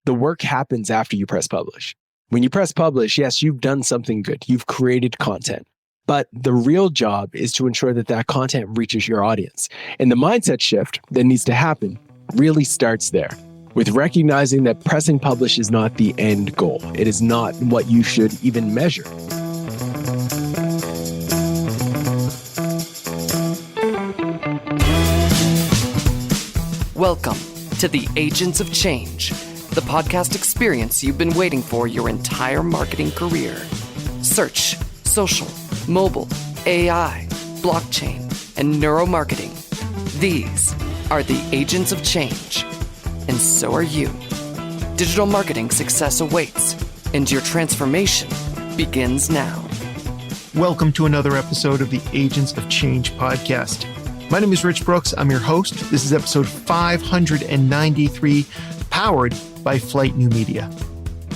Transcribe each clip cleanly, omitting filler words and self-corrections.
The work happens after you press publish. When you press publish, yes, you've done something good. You've created content. But the real job is to ensure that that content reaches your audience. And the mindset shift that needs to happen really starts there, with recognizing that pressing publish is not the end goal. It is not what you should even measure. Welcome to the Agents of Change, the podcast experience you've been waiting for your entire marketing career. Search, social, mobile, AI, blockchain, and neuromarketing. These are the Agents of Change, and so are you. Digital marketing success awaits, and your transformation begins now. Welcome to another episode of the Agents of Change podcast. My name is Rich Brooks. I'm your host. This is episode 593, powered by Flight New Media.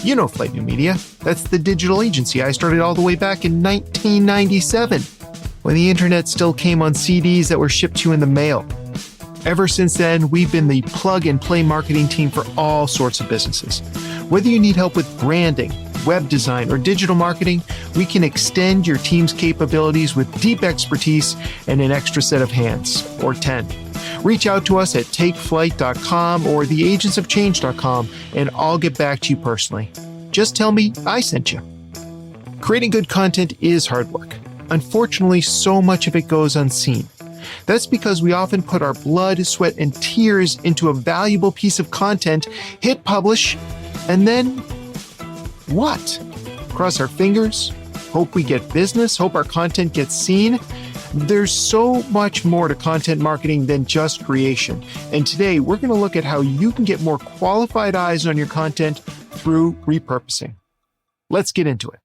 You know Flight New Media. That's the digital agency I started all the way back in 1997, when the internet still came on CDs that were shipped to you in the mail. Ever since then, we've been the plug-and-play marketing team for all sorts of businesses. Whether you need help with branding, web design, or digital marketing, we can extend your team's capabilities with deep expertise and an extra set of hands, or 10. Reach out to us at takeflight.com or theagentsofchange.com, and I'll get back to you personally. Just tell me I sent you. Creating good content is hard work. Unfortunately, so much of it goes unseen. That's because we often put our blood, sweat, and tears into a valuable piece of content, hit publish, and then what? Cross our fingers, hope we get business, hope our content gets seen. There's so much more to content marketing than just creation. And today we're going to look at how you can get more qualified eyes on your content through repurposing. Let's get into it.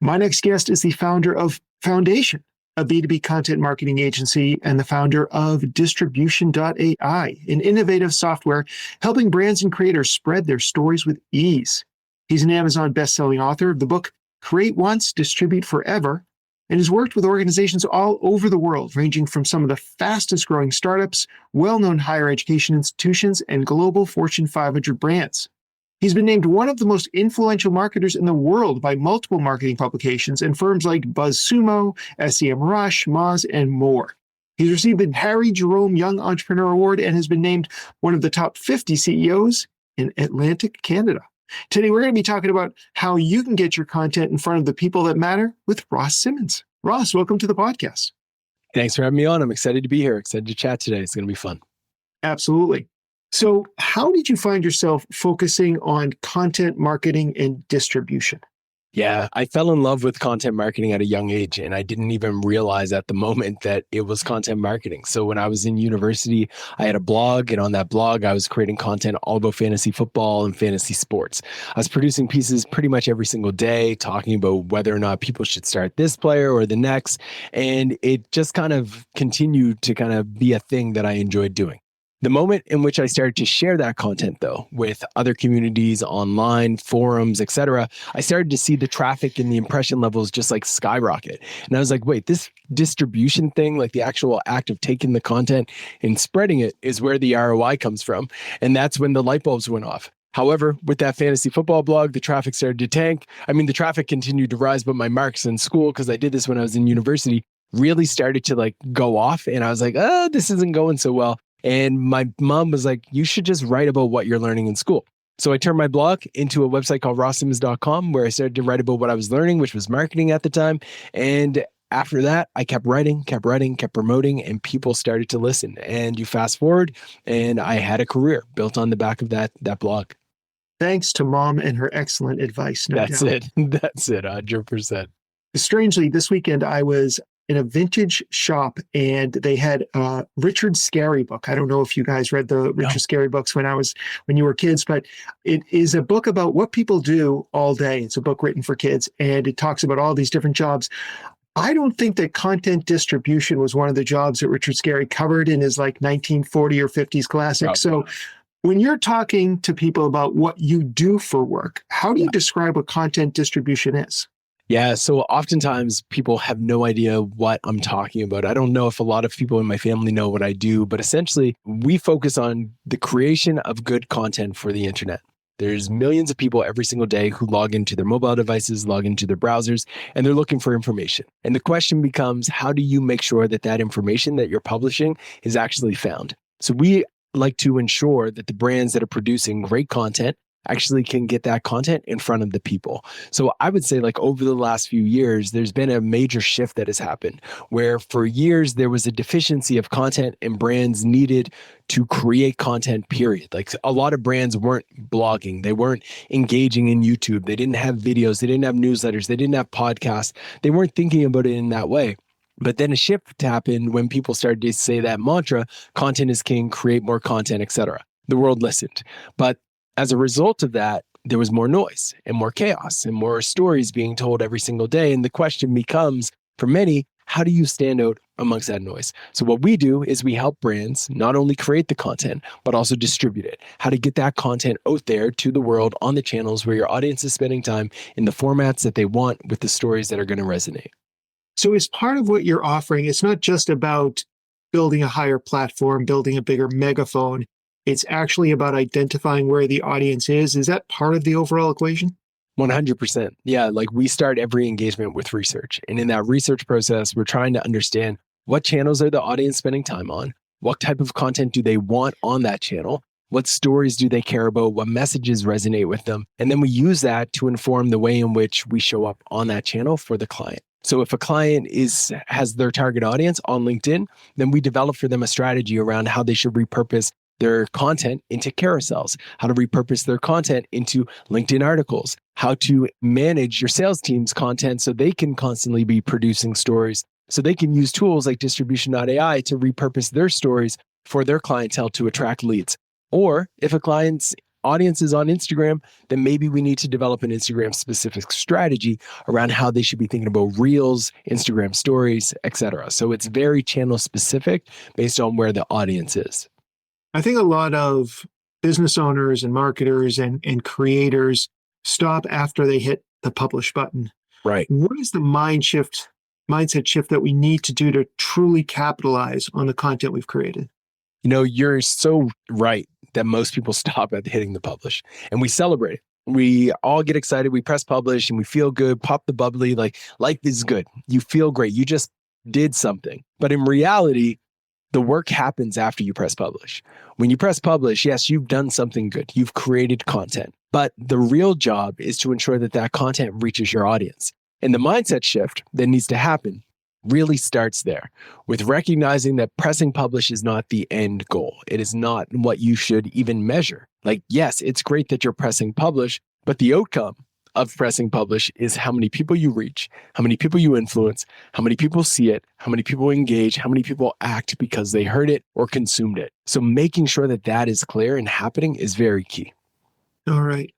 My next guest is the founder of Foundation, a B2B content marketing agency, and the founder of Distribution.ai, an innovative software helping brands and creators spread their stories with ease. He's an Amazon best-selling author of the book Create Once, Distribute Forever, and has worked with organizations all over the world, ranging from some of the fastest-growing startups, well-known higher education institutions, and global Fortune 500 brands. He's been named one of the most influential marketers in the world by multiple marketing publications and firms like BuzzSumo, SEMrush, Moz, and more. He's received the Harry Jerome Young Entrepreneur Award and has been named one of the top 50 CEOs in Atlantic Canada. Today, we're going to be talking about how you can get your content in front of the people that matter with Ross Simmonds. Ross, welcome to the podcast. Thanks for having me on. I'm excited to be here. Excited to chat today. It's going to be fun. Absolutely. So how did you find yourself focusing on content marketing and distribution? Yeah, I fell in love with content marketing at a young age, and I didn't even realize at the moment that it was content marketing. So when I was in university, I had a blog, and on that blog, I was creating content all about fantasy football and fantasy sports. I was producing pieces pretty much every single day, talking about whether or not people should start this player or the next, and it just kind of continued to kind of be a thing that I enjoyed doing. The moment in which I started to share that content, though, with other communities, online, forums, etc., I started to see the traffic and the impression levels just like skyrocket. And I was like, wait, this distribution thing, like the actual act of taking the content and spreading it, is where the ROI comes from. And that's when the light bulbs went off. However, with that fantasy football blog, the traffic started to tank. I mean, the traffic continued to rise, but my marks in school, because I did this when I was in university, really started to like go off. And I was like, oh, this isn't going so well. And my mom was like, you should just write about what you're learning in school. So I turned my blog into a website called rawsimmons.com, where I started to write about what I was learning, which was marketing at the time. And after that, I kept writing, kept promoting, and people started to listen. And you fast forward, and I had a career built on the back of that blog. Thanks to mom and her excellent advice. That's it. That's it. 100%. Strangely, this weekend I was in a vintage shop, and they had a Richard Scarry book. I don't know if you guys read the Richard Scarry books when you were kids, but it is a book about what people do all day. It's a book written for kids, and it talks about all these different jobs. I don't think that content distribution was one of the jobs that Richard Scarry covered in his like 1940 or 50s classic. Probably. So when you're talking to people about what you do for work, how do you describe what content distribution is? Yeah, so oftentimes people have no idea what I'm talking about. I don't know if a lot of people in my family know what I do, but essentially we focus on the creation of good content for the internet. There's millions of people every single day who log into their mobile devices, log into their browsers, and they're looking for information. And the question becomes, how do you make sure that that information that you're publishing is actually found? So we like to ensure that the brands that are producing great content actually can get that content in front of the people. So I would say like over the last few years, there's been a major shift that has happened where for years there was a deficiency of content and brands needed to create content, period. Like a lot of brands weren't blogging. They weren't engaging in YouTube. They didn't have videos. They didn't have newsletters. They didn't have podcasts. They weren't thinking about it in that way. But then a shift happened when people started to say that mantra, content is king, create more content, etc. The world listened. But as a result of that, there was more noise and more chaos and more stories being told every single day. And the question becomes, for many, how do you stand out amongst that noise? So what we do is we help brands not only create the content, but also distribute it. How to get that content out there to the world on the channels where your audience is spending time in the formats that they want with the stories that are going to resonate. So as part of what you're offering, it's not just about building a higher platform, building a bigger megaphone. It's actually about identifying where the audience is. Is that part of the overall equation? 100%. Yeah, like we start every engagement with research. And in that research process, we're trying to understand what channels are the audience spending time on? What type of content do they want on that channel? What stories do they care about? What messages resonate with them? And then we use that to inform the way in which we show up on that channel for the client. So if a client has their target audience on LinkedIn, then we develop for them a strategy around how they should repurpose their content into carousels, how to repurpose their content into LinkedIn articles, how to manage your sales team's content so they can constantly be producing stories, so they can use tools like distribution.ai to repurpose their stories for their clientele to attract leads. Or if a client's audience is on Instagram, then maybe we need to develop an Instagram specific strategy around how they should be thinking about reels, Instagram stories, etc. So it's very channel specific based on where the audience is. I think a lot of business owners and marketers and creators stop after they hit the publish button. Right. What is the mindset shift that we need to do to truly capitalize on the content we've created? You know, you're so right that most people stop at hitting the publish and we celebrate it. We all get excited. We press publish and we feel good, pop the bubbly, like life is good. You feel great. You just did something. But in reality, the work happens after you press publish. When you press publish, yes, you've done something good. You've created content. But the real job is to ensure that that content reaches your audience. And the mindset shift that needs to happen really starts there with recognizing that pressing publish is not the end goal. It is not what you should even measure. Like, yes, it's great that you're pressing publish, but the outcome of pressing publish is how many people you reach, how many people you influence, how many people see it, how many people engage, how many people act because they heard it or consumed it. So making sure that that is clear and happening is very key. All right.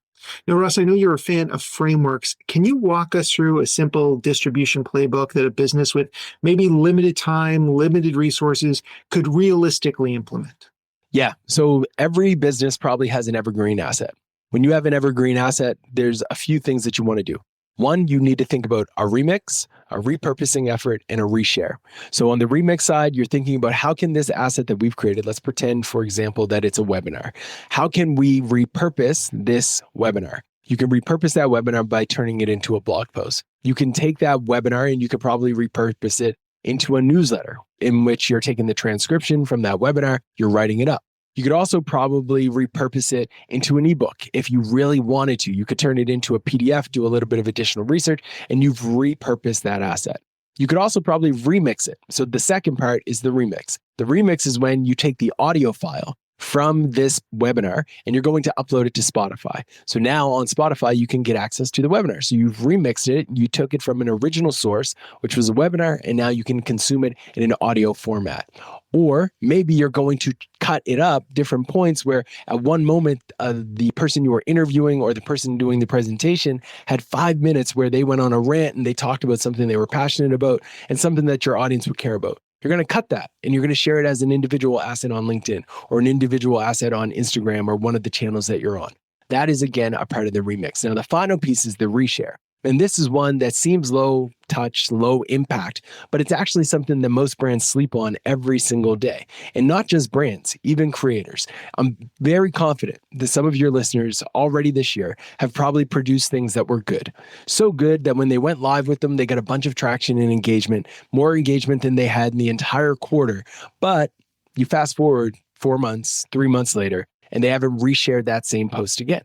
Now, Russ, I know you're a fan of frameworks. Can you walk us through a simple distribution playbook that a business with maybe limited time, limited resources could realistically implement? Yeah. So every business probably has an evergreen asset. When you have an evergreen asset, there's a few things that you want to do. One, you need to think about a remix, a repurposing effort, and a reshare. So on the remix side, you're thinking about how can this asset that we've created, let's pretend, for example, that it's a webinar. How can we repurpose this webinar? You can repurpose that webinar by turning it into a blog post. You can take that webinar and you could probably repurpose it into a newsletter in which you're taking the transcription from that webinar, you're writing it up. You could also probably repurpose it into an ebook if you really wanted to. You could turn it into a PDF, do a little bit of additional research, and you've repurposed that asset. You could also probably remix it. So the second part is the remix. The remix is when you take the audio file from this webinar and you're going to upload it to Spotify. So now on Spotify, you can get access to the webinar. So you've remixed it. You took it from an original source, which was a webinar, and now you can consume it in an audio format. Or maybe you're going to cut it up different points where at one moment, the person you were interviewing or the person doing the presentation had 5 minutes where they went on a rant and they talked about something they were passionate about and something that your audience would care about. You're going to cut that and you're going to share it as an individual asset on LinkedIn or an individual asset on Instagram or one of the channels that you're on. That is, again, a part of the remix. Now, the final piece is the reshare. And this is one that seems low touch, low impact, but it's actually something that most brands sleep on every single day. And not just brands, even creators. I'm very confident that some of your listeners already this year have probably produced things that were good. So good that when they went live with them, they got a bunch of traction and engagement, more engagement than they had in the entire quarter. But you fast forward 4 months, 3 months later, and they haven't reshared that same post again.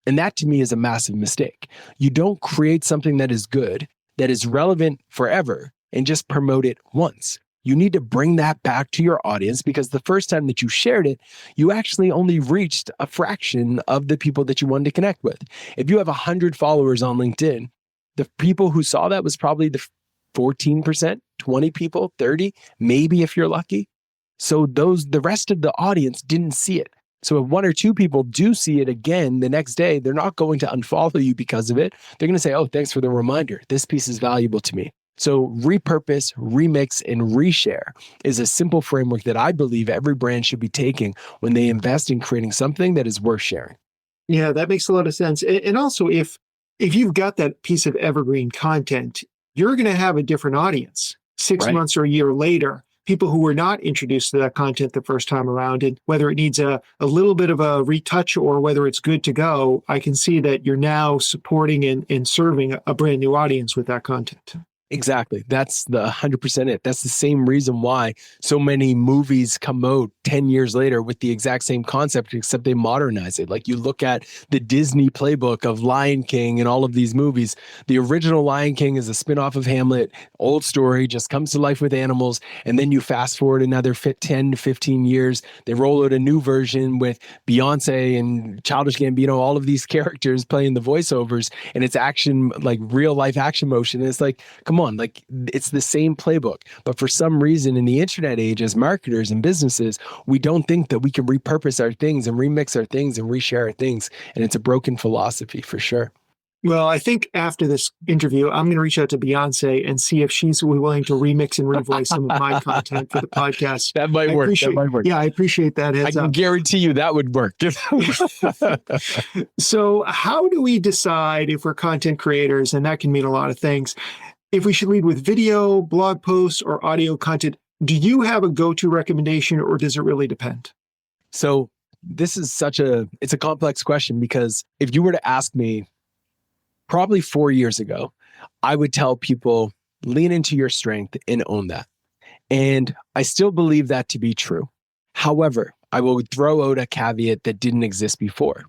And that to me is a massive mistake. You don't create something that is good, that is relevant forever, and just promote it once. You need to bring that back to your audience because the first time that you shared it, you actually only reached a fraction of the people that you wanted to connect with. If you have 100 followers on LinkedIn, the people who saw that was probably the 14%, 20 people, 30, maybe if you're lucky. So the rest of the audience didn't see it. So if 1 or 2 people do see it again the next day, they're not going to unfollow you because of it. They're going to say, oh, thanks for the reminder. This piece is valuable to me. So repurpose, remix, and reshare is a simple framework that I believe every brand should be taking when they invest in creating something that is worth sharing. Yeah, that makes a lot of sense. And also, if you've got that piece of evergreen content, you're going to have a different audience 6 months or a year later. People who were not introduced to that content the first time around, and whether it needs a little bit of a retouch or whether it's good to go, I can see that you're now supporting and serving a brand new audience with that content. Exactly. That's the 100% it. That's the same reason why so many movies come out 10 years later with the exact same concept, except they modernize it. Like you look at the Disney playbook of Lion King and all of these movies. The original Lion King is a spinoff of Hamlet, old story, just comes to life with animals. And then you fast forward another 10 to 15 years. They roll out a new version with Beyonce and Childish Gambino, all of these characters playing the voiceovers. And it's action, like real life action motion. And it's like, come on, like it's the same playbook. But for some reason in the internet age, as marketers and businesses, we don't think that we can repurpose our things and remix our things and reshare our things. And it's a broken philosophy for sure. Well, I think after this interview, I'm going to reach out to Beyonce and see if she's willing to remix and revoice some of my content for the podcast. That might work. Yeah, I appreciate that. I can guarantee you that would work. So how do we decide if we're content creators, and that can mean a lot of things, if we should lead with video, blog posts, or audio content? Do you have a go-to recommendation, or does it really depend? So this is it's a complex question, because if you were to ask me probably 4 years ago, I would tell people, lean into your strength and own that. And I still believe that to be true. However, I will throw out a caveat that didn't exist before.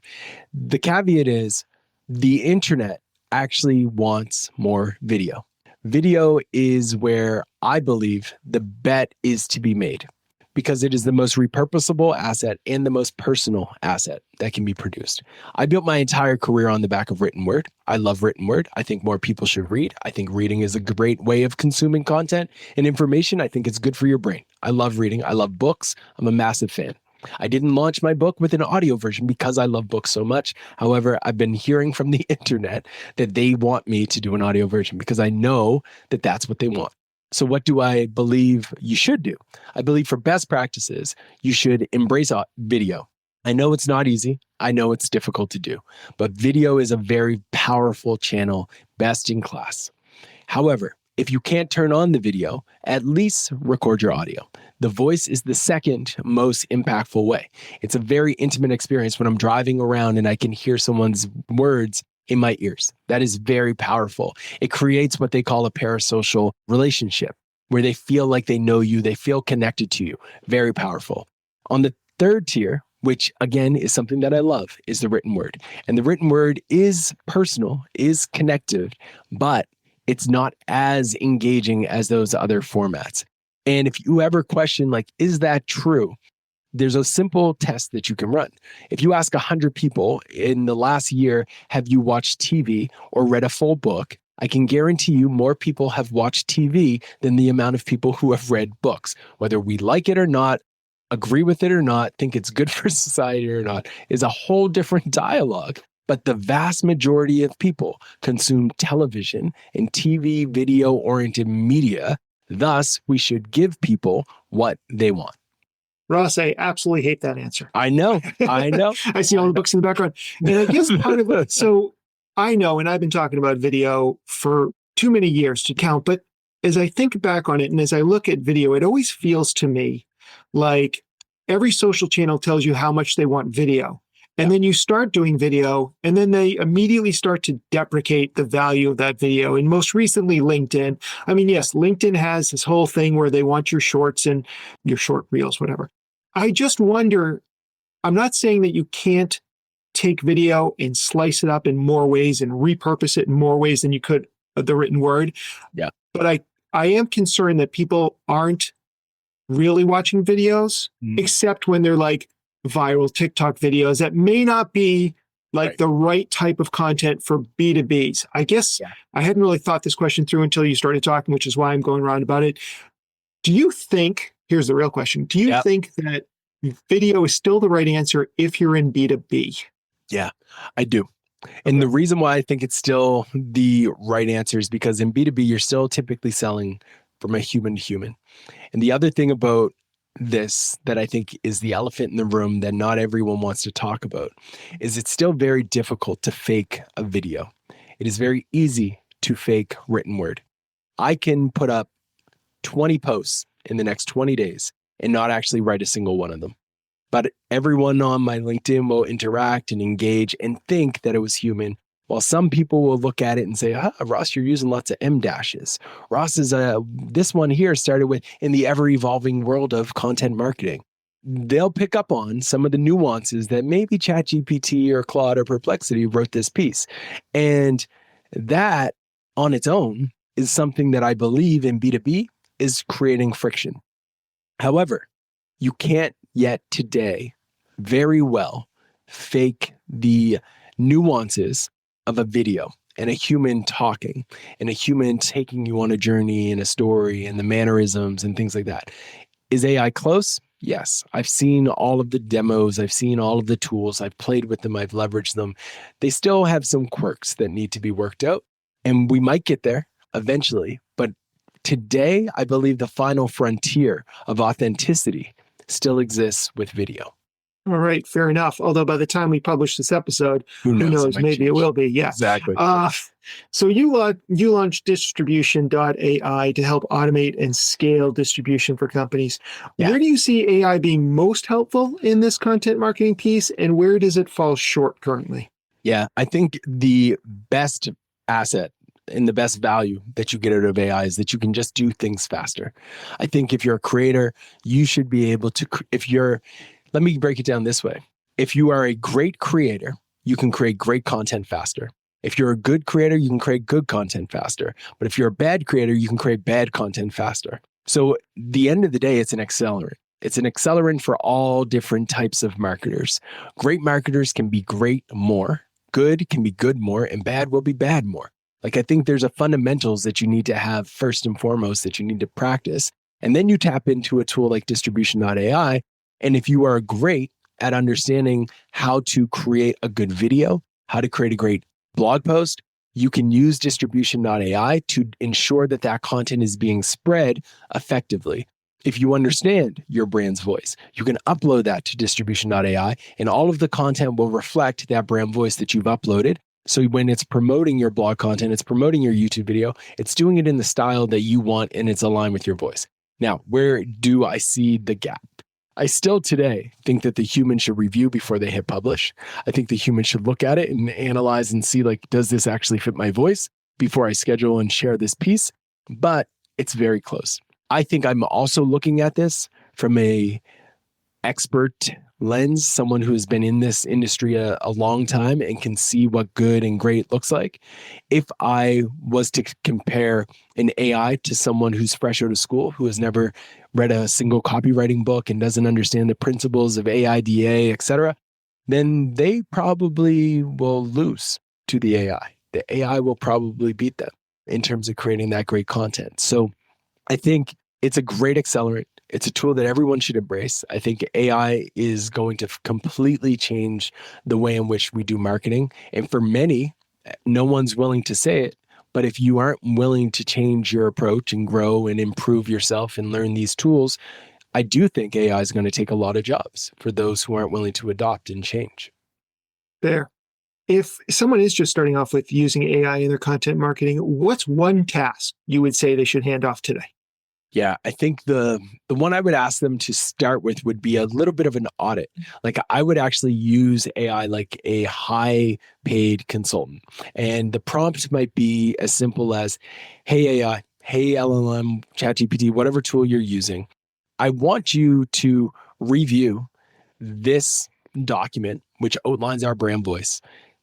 The caveat is the internet actually wants more video. Video is where I believe the bet is to be made, because it is the most repurposable asset and the most personal asset that can be produced. I built my entire career on the back of written word. I love written word. I think more people should read. I think reading is a great way of consuming content and information. I think it's good for your brain. I love reading. I love books. I'm a massive fan. I didn't launch my book with an audio version because I love books so much. However, I've been hearing from the internet that they want me to do an audio version because I know that that's what they want. So what do I believe you should do? I believe for best practices, you should embrace video. I know it's not easy. I know it's difficult to do, but video is a very powerful channel, best in class. However, if you can't turn on the video, at least record your audio. The voice is the second most impactful way. It's a very intimate experience when I'm driving around and I can hear someone's words in my ears. That is very powerful. It creates what they call a parasocial relationship, where they feel like they know you, they feel connected to you. Very powerful. On the third tier, which again is something that I love, is the written word. And the written word is personal, is connected, but it's not as engaging as those other formats. And if you ever question, like, is that true? There's a simple test that you can run. If you ask 100 people in the last year, have you watched TV or read a full book? I can guarantee you more people have watched TV than the amount of people who have read books. Whether we like it or not, agree with it or not, think it's good for society or not, is a whole different dialogue. But the vast majority of people consume television and TV video-oriented media. Thus, we should give people what they want. Ross, I absolutely hate that answer. I know. I see all the books in the background. And I guess part of it, so I know, and I've been talking about video for too many years to count, but as I think back on it and as I look at video, it always feels to me like every social channel tells you how much they want video. And then you start doing video, and then they immediately start to deprecate the value of that video. And most recently, LinkedIn. I mean, yes, LinkedIn has this whole thing where they want your shorts and your short reels, whatever. I just wonder, I'm not saying that you can't take video and slice it up in more ways and repurpose it in more ways than you could the written word. Yeah. But I am concerned that people aren't really watching videos, except when they're like viral TikTok videos that may not be like the right type of content for B2Bs. I guess I hadn't really thought this question through until you started talking, which is why I'm going around about it. Do you think, here's the real question, do you think that video is still the right answer if you're in B2B? Yeah, I do. And the reason why I think it's still the right answer is because in B2B, you're still typically selling from a human to human. And the other thing about this that I think is the elephant in the room that not everyone wants to talk about is it's still very difficult to fake a video. It is very easy to fake written word. I can put up 20 posts in the next 20 days and not actually write a single one of them. But everyone on my LinkedIn will interact and engage and think that it was human. While some people will look at it and say, Ross, you're using lots of M dashes. Ross is this one here started with in the ever evolving world of content marketing. They'll pick up on some of the nuances that maybe ChatGPT or Claude or Perplexity wrote this piece. And that on its own is something that I believe in B2B is creating friction. However, you can't yet today very well fake the nuances of a video and a human talking and a human taking you on a journey and a story and the mannerisms and things like that. Is AI close? Yes. I've seen all of the demos. I've seen all of the tools. I've played with them. I've leveraged them. They still have some quirks that need to be worked out, and we might get there eventually. But today, I believe the final frontier of authenticity still exists with video. All right, fair enough. Although by the time we publish this episode, who knows, maybe it will be. Yeah, exactly. So you launched distribution.ai to help automate and scale distribution for companies. Yeah. Where do you see AI being most helpful in this content marketing piece, and where does it fall short currently? Yeah, I think the best asset and the best value that you get out of AI is that you can just do things faster. I think if you're a creator, you should be able to, let me break it down this way. If you are a great creator, you can create great content faster. If you're a good creator, you can create good content faster. But if you're a bad creator, you can create bad content faster. So at the end of the day, it's an accelerant. It's an accelerant for all different types of marketers. Great marketers can be great more. Good can be good more, and bad will be bad more. Like, I think there's a fundamentals that you need to have first and foremost that you need to practice. And then you tap into a tool like distribution.ai. And if you are great at understanding how to create a good video, how to create a great blog post, you can use distribution.ai to ensure that that content is being spread effectively. If you understand your brand's voice, you can upload that to distribution.ai, and all of the content will reflect that brand voice that you've uploaded. So when it's promoting your blog content, it's promoting your YouTube video, it's doing it in the style that you want, and it's aligned with your voice. Now, where do I see the gap? I still today think that the human should review before they hit publish. I think the human should look at it and analyze and see, like, does this actually fit my voice before I schedule and share this piece? But it's very close. I think I'm also looking at this from a expert lens, someone who has been in this industry a long time and can see what good and great looks like. If I was to compare an AI to someone who's fresh out of school, who has never read a single copywriting book and doesn't understand the principles of AIDA, etc., then they probably will lose to the AI. The AI will probably beat them in terms of creating that great content. So I think it's a great accelerant. It's a tool that everyone should embrace. I think AI is going to completely change the way in which we do marketing. And for many, no one's willing to say it. But if you aren't willing to change your approach and grow and improve yourself and learn these tools, I do think AI is going to take a lot of jobs for those who aren't willing to adopt and change. Fair. If someone is just starting off with using AI in their content marketing, what's one task you would say they should hand off today? Yeah, I think the one I would ask them to start with would be a little bit of an audit. Like I would actually use AI like a high paid consultant. And the prompt might be as simple as, hey AI, hey LLM, ChatGPT, whatever tool you're using. I want you to review this document, which outlines our brand voice.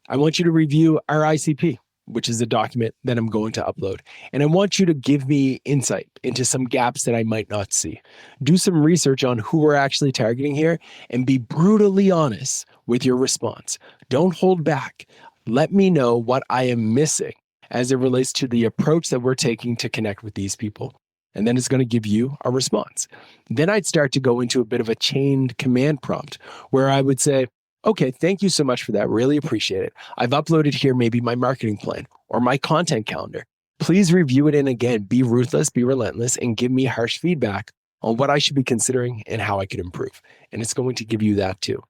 I want you to review our ICP, which is a document that I'm going to upload. And I want you to give me insight into some gaps that I might not see. Do some research on who we're actually targeting here and be brutally honest with your response. Don't hold back. Let me know what I am missing as it relates to the approach that we're taking to connect with these people. And then it's going to give you a response. Then I'd start to go into a bit of a chained command prompt where I would say, okay, thank you so much for that. Really appreciate it. I've uploaded here maybe my marketing plan or my content calendar. Please review it and again, be ruthless, be relentless, and give me harsh feedback on what I should be considering and how I could improve. And it's going to give you that too.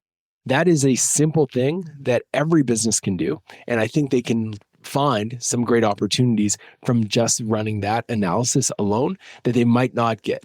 That is a simple thing that every business can do. And I think they can find some great opportunities from just running that analysis alone that they might not get.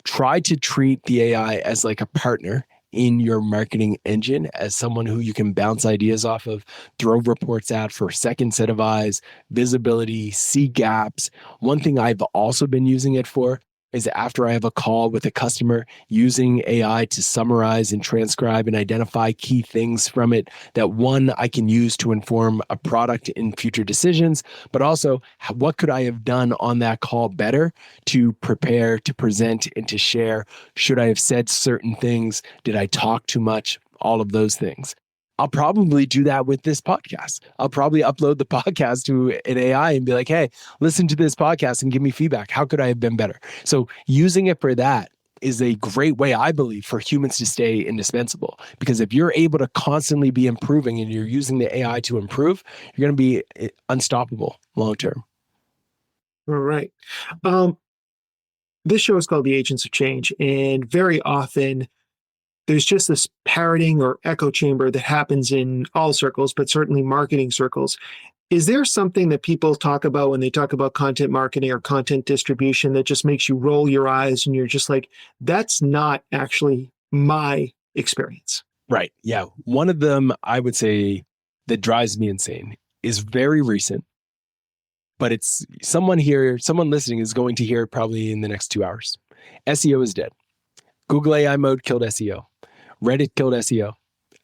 Try to treat the AI as like a partner in your marketing engine, as someone who you can bounce ideas off of, throw reports at for a second set of eyes, visibility, see gaps. One thing I've also been using it for is after I have a call with a customer, using AI to summarize and transcribe and identify key things from it that one, I can use to inform a product in future decisions, but also what could I have done on that call better to prepare, to present, and to share? Should I have said certain things? Did I talk too much? All of those things. I'll probably do that with this podcast. I'll probably upload the podcast to an AI and be like, hey, listen to this podcast and give me feedback. How could I have been better? So using it for that is a great way, I believe, for humans to stay indispensable. Because if you're able to constantly be improving and you're using the AI to improve, you're going to be unstoppable long term. All right. This show is called The Agents of Change, and very often there's just this parroting or echo chamber that happens in all circles, but certainly marketing circles. Is there something that people talk about when they talk about content marketing or content distribution that just makes you roll your eyes and you're just like, that's not actually my experience? Right. Yeah. One of them I would say that drives me insane is very recent, but it's someone listening is going to hear it probably in the next 2 hours. SEO is dead. Google AI mode killed SEO. Reddit killed SEO.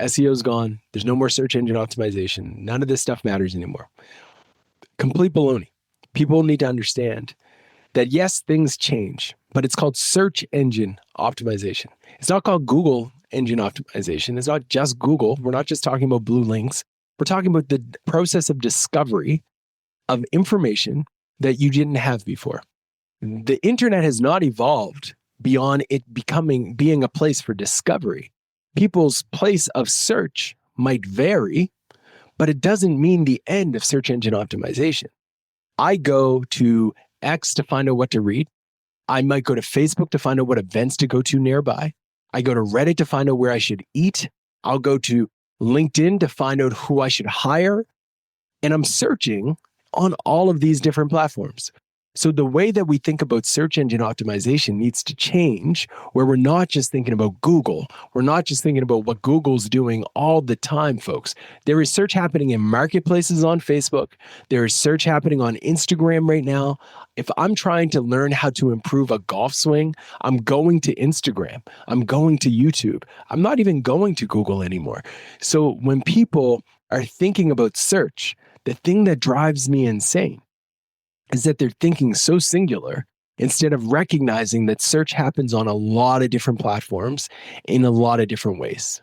SEO's gone. There's no more search engine optimization. None of this stuff matters anymore. Complete baloney. People need to understand that yes, things change, but it's called search engine optimization. It's not called Google engine optimization. It's not just Google. We're not just talking about blue links. We're talking about the process of discovery of information that you didn't have before. The internet has not evolved beyond it being a place for discovery. People's place of search might vary, but it doesn't mean the end of search engine optimization. I go to X to find out what to read. I might go to Facebook to find out what events to go to nearby. I go to Reddit to find out where I should eat. I'll go to LinkedIn to find out who I should hire. And I'm searching on all of these different platforms. So the way that we think about search engine optimization needs to change, where we're not just thinking about Google. We're not just thinking about what Google's doing all the time, folks. There is search happening in marketplaces on Facebook. There is search happening on Instagram right now. If I'm trying to learn how to improve a golf swing, I'm going to Instagram. I'm going to YouTube. I'm not even going to Google anymore. So when people are thinking about search, the thing that drives me insane is that they're thinking so singular instead of recognizing that search happens on a lot of different platforms in a lot of different ways.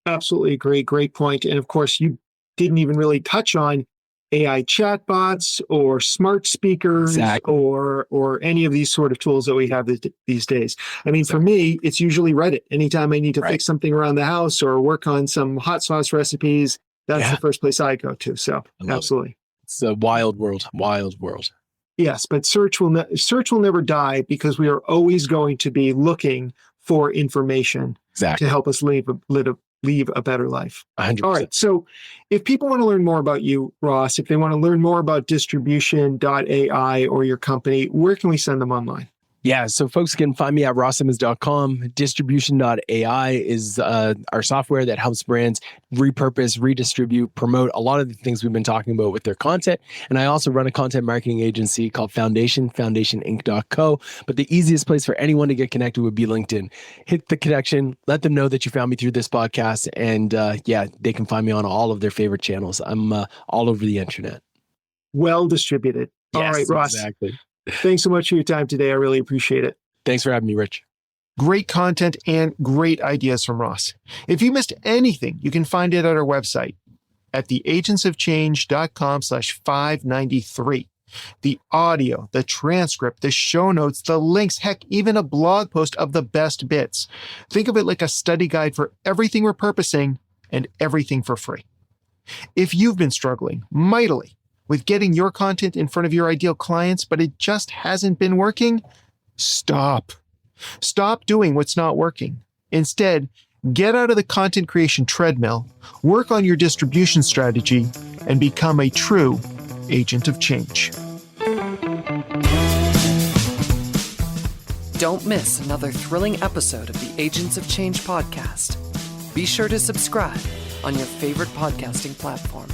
Absolutely agree. Great point. And of course, you didn't even really touch on AI chatbots or smart speakers. Exactly. or any of these sort of tools that we have these days. I mean, for me, it's usually Reddit. Anytime I need to fix something around the house or work on some hot sauce recipes, that's the first place I go to. So absolutely. It's a wild world, wild world. Yes, but search will never die because we are always going to be looking for information to help us live leave a better life. 100%. All right. So if people want to learn more about you, Ross, if they want to learn more about distribution.ai or your company, where can we send them online? Yeah, so folks can find me at rossimmonds.com. Distribution.ai is our software that helps brands repurpose, redistribute, promote a lot of the things we've been talking about with their content. And I also run a content marketing agency called foundationinc.co. But the easiest place for anyone to get connected would be LinkedIn. Hit the connection, let them know that you found me through this podcast. And they can find me on all of their favorite channels. I'm all over the internet. Well distributed. Yes, all right, Ross. Exactly. Thanks so much for your time today. I really appreciate it. Thanks for having me, Rich. Great content and great ideas from Ross. If you missed anything, you can find it at our website at theagentsofchange.com/593. The audio, the transcript, the show notes, the links, heck, even a blog post of the best bits. Think of it like a study guide for everything repurposing and everything for free. If you've been struggling mightily with getting your content in front of your ideal clients, but it just hasn't been working, stop. Stop doing what's not working. Instead, get out of the content creation treadmill, work on your distribution strategy, and become a true agent of change. Don't miss another thrilling episode of the Agents of Change podcast. Be sure to subscribe on your favorite podcasting platform.